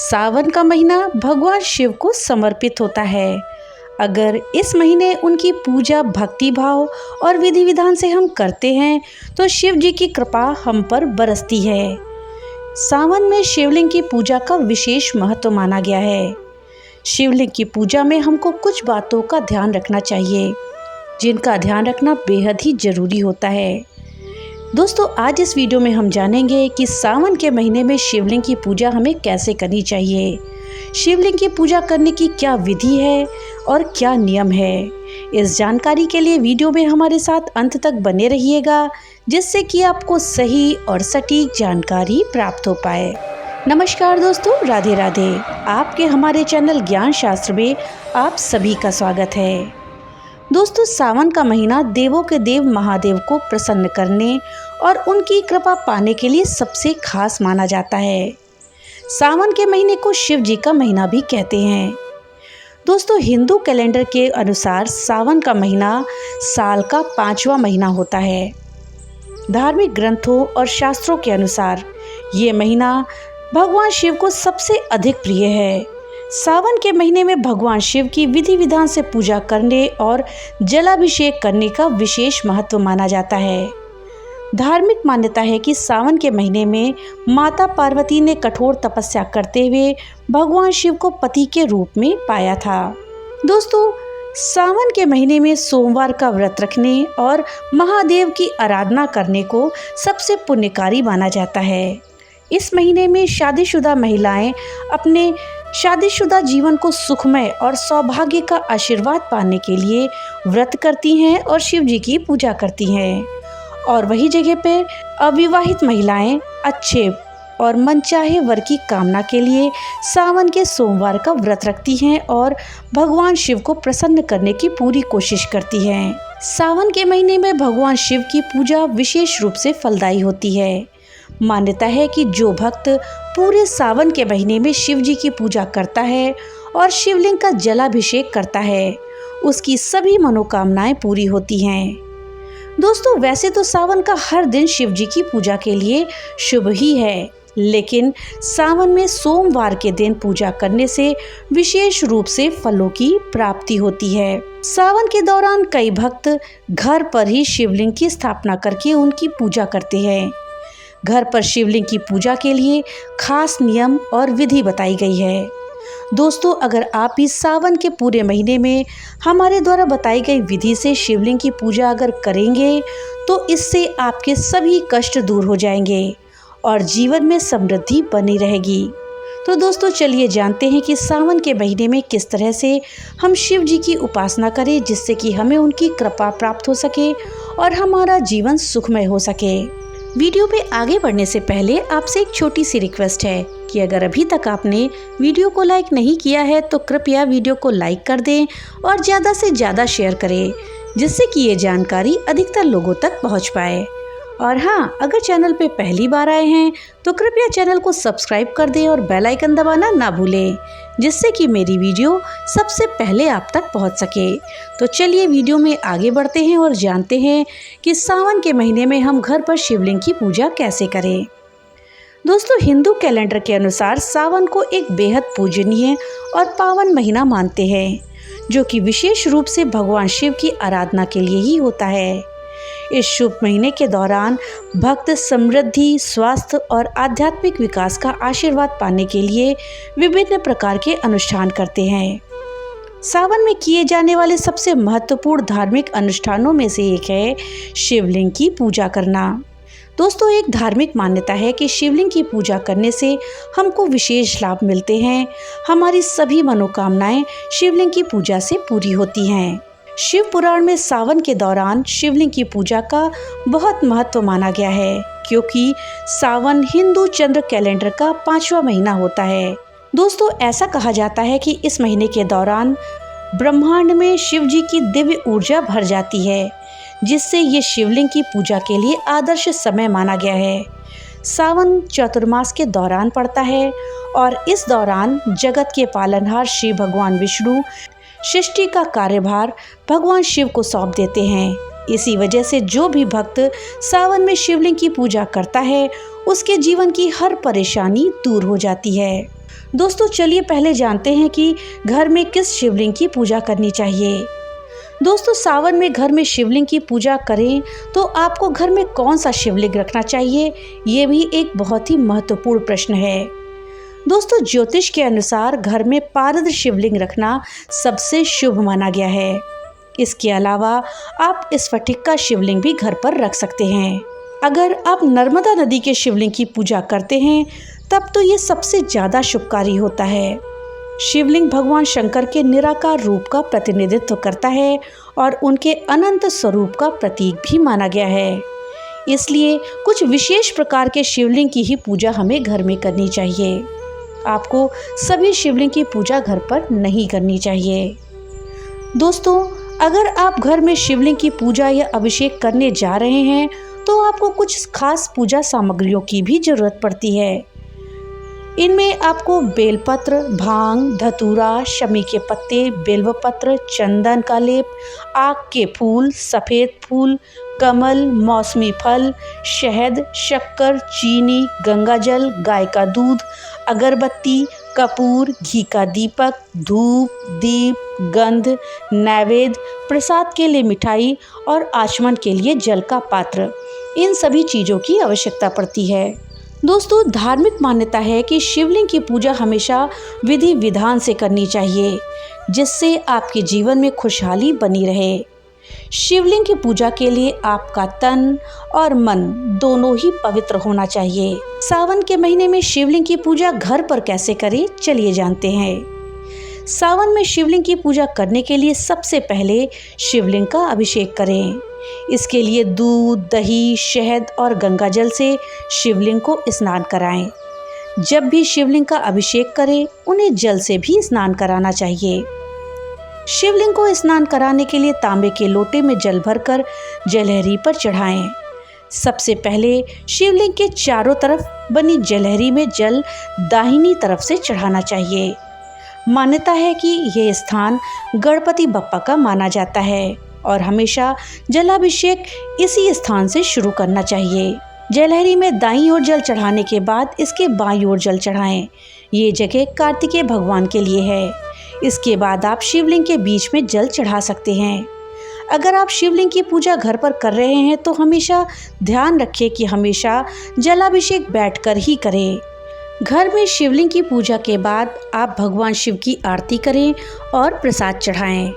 सावन का महीना भगवान शिव को समर्पित होता है। अगर इस महीने उनकी पूजा भक्ति भाव और विधि विधान से हम करते हैं तो शिव जी की कृपा हम पर बरसती है। सावन में शिवलिंग की पूजा का विशेष महत्व माना गया है। शिवलिंग की पूजा में हमको कुछ बातों का ध्यान रखना चाहिए, जिनका ध्यान रखना बेहद ही जरूरी होता है। दोस्तों, आज इस वीडियो में हम जानेंगे कि सावन के महीने में शिवलिंग की पूजा हमें कैसे करनी चाहिए, शिवलिंग की पूजा करने की क्या विधि है और क्या नियम है। इस जानकारी के लिए वीडियो में हमारे साथ अंत तक बने रहिएगा, जिससे कि आपको सही और सटीक जानकारी प्राप्त हो पाए। नमस्कार दोस्तों, राधे राधे। आपके हमारे चैनल ज्ञान शास्त्र में आप सभी का स्वागत है। दोस्तों, सावन का महीना देवों के देव महादेव को प्रसन्न करने और उनकी कृपा पाने के लिए सबसे खास माना जाता है। सावन के महीने को शिव जी का महीना भी कहते हैं। दोस्तों, हिंदू कैलेंडर के अनुसार सावन का महीना साल का 5वां महीना होता है। धार्मिक ग्रंथों और शास्त्रों के अनुसार ये महीना भगवान शिव को सबसे अधिक प्रिय है। सावन के महीने में भगवान शिव की विधि विधान से पूजा करने और जलाभिषेक करने का विशेष महत्व माना जाता है। धार्मिक मान्यता है कि सावन के महीने में माता पार्वती ने कठोर तपस्या करते हुए भगवान शिव को पति के रूप में पाया था। दोस्तों, सावन के महीने में सोमवार का व्रत रखने और महादेव की आराधना करने को सबसे पुण्यकारी माना जाता है। इस महीने में शादीशुदा महिलाएं अपने शादीशुदा जीवन को सुखमय और सौभाग्य का आशीर्वाद पाने के लिए व्रत करती हैं और शिव जी की पूजा करती हैं। और वही जगह पर अविवाहित महिलाएं अच्छे और मनचाहे वर की कामना के लिए सावन के सोमवार का व्रत रखती हैं और भगवान शिव को प्रसन्न करने की पूरी कोशिश करती हैं। सावन के महीने में भगवान शिव की पूजा विशेष रूप से फलदायी होती है। मान्यता है कि जो भक्त पूरे सावन के महीने में शिव जी की पूजा करता है और शिवलिंग का जलाभिषेक करता है, उसकी सभी मनोकामनाएं पूरी होती हैं। दोस्तों, वैसे तो सावन का हर दिन शिव जी की पूजा के लिए शुभ ही है, लेकिन सावन में सोमवार के दिन पूजा करने से विशेष रूप से फलों की प्राप्ति होती है। सावन के दौरान कई भक्त घर पर ही शिवलिंग की स्थापना करके उनकी पूजा करते हैं। घर पर शिवलिंग की पूजा के लिए खास नियम और विधि बताई गई है। दोस्तों, अगर आप इस सावन के पूरे महीने में हमारे द्वारा बताई गई विधि से शिवलिंग की पूजा अगर करेंगे तो इससे आपके सभी कष्ट दूर हो जाएंगे और जीवन में समृद्धि बनी रहेगी। तो दोस्तों, चलिए जानते हैं कि सावन के महीने में किस तरह से हम शिव जी की उपासना करें, जिससे कि हमें उनकी कृपा प्राप्त हो सके और हमारा जीवन सुखमय हो सके। वीडियो में आगे बढ़ने से पहले आपसे एक छोटी सी रिक्वेस्ट है कि अगर अभी तक आपने वीडियो को लाइक नहीं किया है तो कृपया वीडियो को लाइक कर दें और ज़्यादा से ज़्यादा शेयर करें, जिससे कि ये जानकारी अधिकतर लोगों तक पहुंच पाए। और हाँ, अगर चैनल पे पहली बार आए हैं तो कृपया चैनल को सब्सक्राइब कर दें और बेल आइकन दबाना ना भूलें, जिससे कि मेरी वीडियो सबसे पहले आप तक पहुंच सके। तो चलिए वीडियो में आगे बढ़ते हैं और जानते हैं कि सावन के महीने में हम घर पर शिवलिंग की पूजा कैसे करें। दोस्तों, हिंदू कैलेंडर के अनुसार सावन को एक बेहद पूजनीय और पावन महीना मानते हैं, जो कि विशेष रूप से भगवान शिव की आराधना के लिए ही होता है। इस शुभ महीने के दौरान भक्त समृद्धि, स्वास्थ्य और आध्यात्मिक विकास का आशीर्वाद पाने के लिए विभिन्न प्रकार के अनुष्ठान करते हैं। सावन में किए जाने वाले सबसे महत्वपूर्ण धार्मिक अनुष्ठानों में से एक है शिवलिंग की पूजा करना। दोस्तों, एक धार्मिक मान्यता है कि शिवलिंग की पूजा करने से हमको विशेष लाभ मिलते हैं। हमारी सभी मनोकामनाएं शिवलिंग की पूजा से पूरी होती हैं। शिव पुराण में सावन के दौरान शिवलिंग की पूजा का बहुत महत्व माना गया है, क्योंकि सावन हिंदू चंद्र कैलेंडर का 5वां महीना होता है। दोस्तों, ऐसा कहा जाता है कि इस महीने के दौरान ब्रह्मांड में शिव जी की दिव्य ऊर्जा भर जाती है, जिससे ये शिवलिंग की पूजा के लिए आदर्श समय माना गया है। सावन चतुर्मास के दौरान पड़ता है और इस दौरान जगत के पालनहार श्री भगवान विष्णु सृष्टि का कार्यभार भगवान शिव को सौंप देते हैं। इसी वजह से जो भी भक्त सावन में शिवलिंग की पूजा करता है उसके जीवन की हर परेशानी दूर हो जाती है। दोस्तों चलिए पहले जानते हैं कि घर में किस शिवलिंग की पूजा करनी चाहिए। दोस्तों सावन में घर में शिवलिंग की पूजा करें तो आपको घर में कौन सा शिवलिंग रखना चाहिए, ये भी एक बहुत ही महत्वपूर्ण प्रश्न है। दोस्तों ज्योतिष के अनुसार घर में पारद शिवलिंग रखना सबसे शुभ माना गया है। इसके अलावा आप स्फटिक का शिवलिंग भी घर पर रख सकते हैं। अगर आप नर्मदा नदी के शिवलिंग की पूजा करते हैं तब तो ये सबसे ज़्यादा शुभकारी होता है। शिवलिंग भगवान शंकर के निराकार रूप का प्रतिनिधित्व करता है और उनके अनंत स्वरूप का प्रतीक भी माना गया है। इसलिए कुछ विशेष प्रकार के शिवलिंग की ही पूजा हमें घर में करनी चाहिए। आपको सभी शिवलिंग की पूजा घर पर नहीं करनी चाहिए। दोस्तों अगर आप घर में शिवलिंग की पूजा या अभिषेक करने जा रहे हैं तो आपको कुछ खास पूजा सामग्रियों की भी जरूरत पड़ती है। इनमें आपको बेलपत्र, भांग, धतूरा, शमी के पत्ते, बेलवपत्र, चंदन का लेप, आक के फूल, सफ़ेद फूल, कमल, मौसमी फल, शहद, शक्कर, चीनी, गंगाजल, गाय का दूध, अगरबत्ती, कपूर, घी का दीपक, धूप, दीप, गंध, नैवेद्य, प्रसाद के लिए मिठाई और आचमन के लिए जल का पात्र, इन सभी चीज़ों की आवश्यकता पड़ती है। दोस्तों धार्मिक मान्यता है कि शिवलिंग की पूजा हमेशा विधि विधान से करनी चाहिए, जिससे आपके जीवन में खुशहाली बनी रहे। शिवलिंग की पूजा के लिए आपका तन और मन दोनों ही पवित्र होना चाहिए। सावन के महीने में शिवलिंग की पूजा घर पर कैसे करें, चलिए जानते हैं। सावन में शिवलिंग की पूजा करने के लिए सबसे पहले शिवलिंग का अभिषेक करें। इसके लिए दूध, दही, शहद और गंगाजल से शिवलिंग को स्नान कराएं। जब भी शिवलिंग का अभिषेक करें उन्हें जल से भी स्नान कराना चाहिए। शिवलिंग को स्नान कराने के लिए तांबे के लोटे में जल भरकर जलहरी पर चढ़ाएं। सबसे पहले शिवलिंग के चारों तरफ बनी जलहरी में जल दाहिनी तरफ से चढ़ाना चाहिए। मान्यता है कि यह स्थान गणपति बप्पा का माना जाता है और हमेशा जलाभिषेक इसी स्थान से शुरू करना चाहिए। जलहरी में दाईं ओर जल चढ़ाने के बाद इसके बाईं ओर जल चढ़ाएं। ये जगह कार्तिकेय भगवान के लिए है। इसके बाद आप शिवलिंग के बीच में जल चढ़ा सकते हैं। अगर आप शिवलिंग की पूजा घर पर कर रहे हैं तो हमेशा ध्यान रखें कि हमेशा जलाभिषेक बैठकर ही करें। घर में शिवलिंग की पूजा के बाद आप भगवान शिव की आरती करें और प्रसाद चढ़ाएं।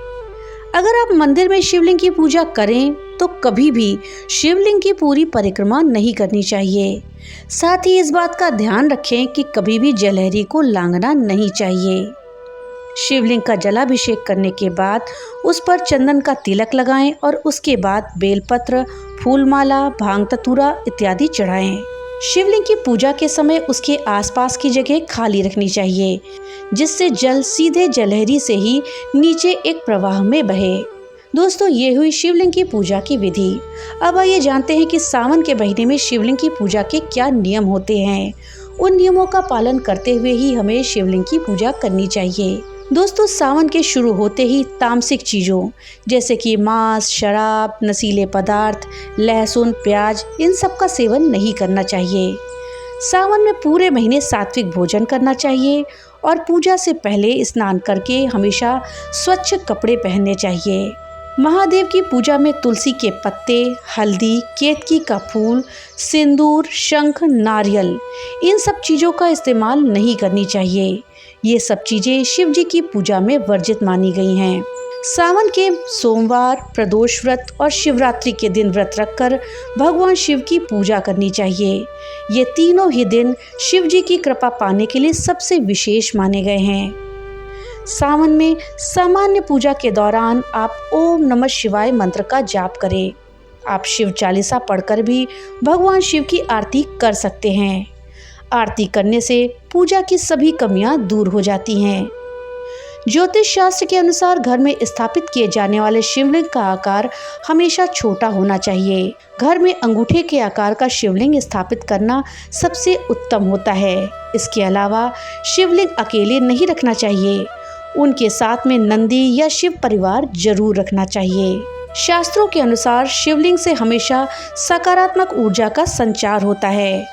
अगर आप मंदिर में शिवलिंग की पूजा करें तो कभी भी शिवलिंग की पूरी परिक्रमा नहीं करनी चाहिए। साथ ही इस बात का ध्यान रखें कि कभी भी जलहरी को लांघना नहीं चाहिए। शिवलिंग का जलाभिषेक करने के बाद उस पर चंदन का तिलक लगाएं और उसके बाद बेलपत्र, फूलमाला, भांग धतूरा इत्यादि चढ़ाएं। शिवलिंग की पूजा के समय उसके आसपास की जगह खाली रखनी चाहिए, जिससे जल सीधे जलहरी से ही नीचे एक प्रवाह में बहे। दोस्तों ये हुई शिवलिंग की पूजा की विधि। अब आइए जानते हैं कि सावन के महीने में शिवलिंग की पूजा के क्या नियम होते हैं। उन नियमों का पालन करते हुए ही हमें शिवलिंग की पूजा करनी चाहिए। दोस्तों सावन के शुरू होते ही तामसिक चीज़ों जैसे कि मांस, शराब, नशीले पदार्थ, लहसुन, प्याज, इन सब का सेवन नहीं करना चाहिए। सावन में पूरे महीने सात्विक भोजन करना चाहिए और पूजा से पहले स्नान करके हमेशा स्वच्छ कपड़े पहनने चाहिए। महादेव की पूजा में तुलसी के पत्ते, हल्दी, केतकी का फूल, सिंदूर, शंख, नारियल, इन सब चीज़ों का इस्तेमाल नहीं करनी चाहिए। ये सब चीज़ें शिव जी की पूजा में वर्जित मानी गई हैं। सावन के सोमवार, प्रदोष व्रत और शिवरात्रि के दिन व्रत रखकर भगवान शिव की पूजा करनी चाहिए। ये तीनों ही दिन शिव जी की कृपा पाने के लिए सबसे विशेष माने गए हैं। सावन में सामान्य पूजा के दौरान आप ओम नमः शिवाय मंत्र का जाप करें। आप शिव चालीसा पढ़कर भी भगवान शिव की आरती कर सकते हैं। आरती करने से पूजा की सभी कमियां दूर हो जाती हैं। ज्योतिष शास्त्र के अनुसार घर में स्थापित किए जाने वाले शिवलिंग का आकार हमेशा छोटा होना चाहिए। घर में अंगूठे के आकार का शिवलिंग स्थापित करना सबसे उत्तम होता है। इसके अलावा शिवलिंग अकेले नहीं रखना चाहिए, उनके साथ में नंदी या शिव परिवार जरूर रखना चाहिए। शास्त्रों के अनुसार शिवलिंग से हमेशा सकारात्मक ऊर्जा का संचार होता है।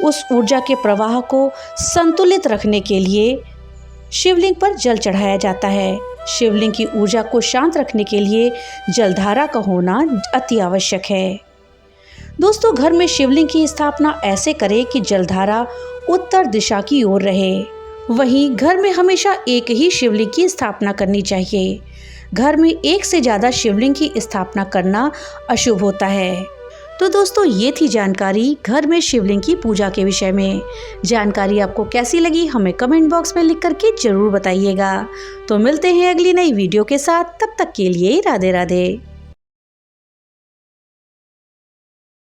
उस ऊर्जा के प्रवाह को संतुलित रखने के लिए शिवलिंग पर जल चढ़ाया जाता है। शिवलिंग की ऊर्जा को शांत रखने के लिए जलधारा का होना अति आवश्यक है। दोस्तों, घर में शिवलिंग की स्थापना ऐसे करें कि जलधारा उत्तर दिशा की ओर रहे। वहीं घर में हमेशा एक ही शिवलिंग की स्थापना करनी चाहिए। घर में एक से ज़्यादा शिवलिंग की स्थापना करना अशुभ होता है। तो दोस्तों, ये थी जानकारी घर में शिवलिंग की पूजा के विषय में। जानकारी आपको कैसी लगी हमें कमेंट बॉक्स में लिख करके जरूर बताइएगा। तो मिलते हैं अगली नई वीडियो के साथ, तब तक के लिए राधे राधे।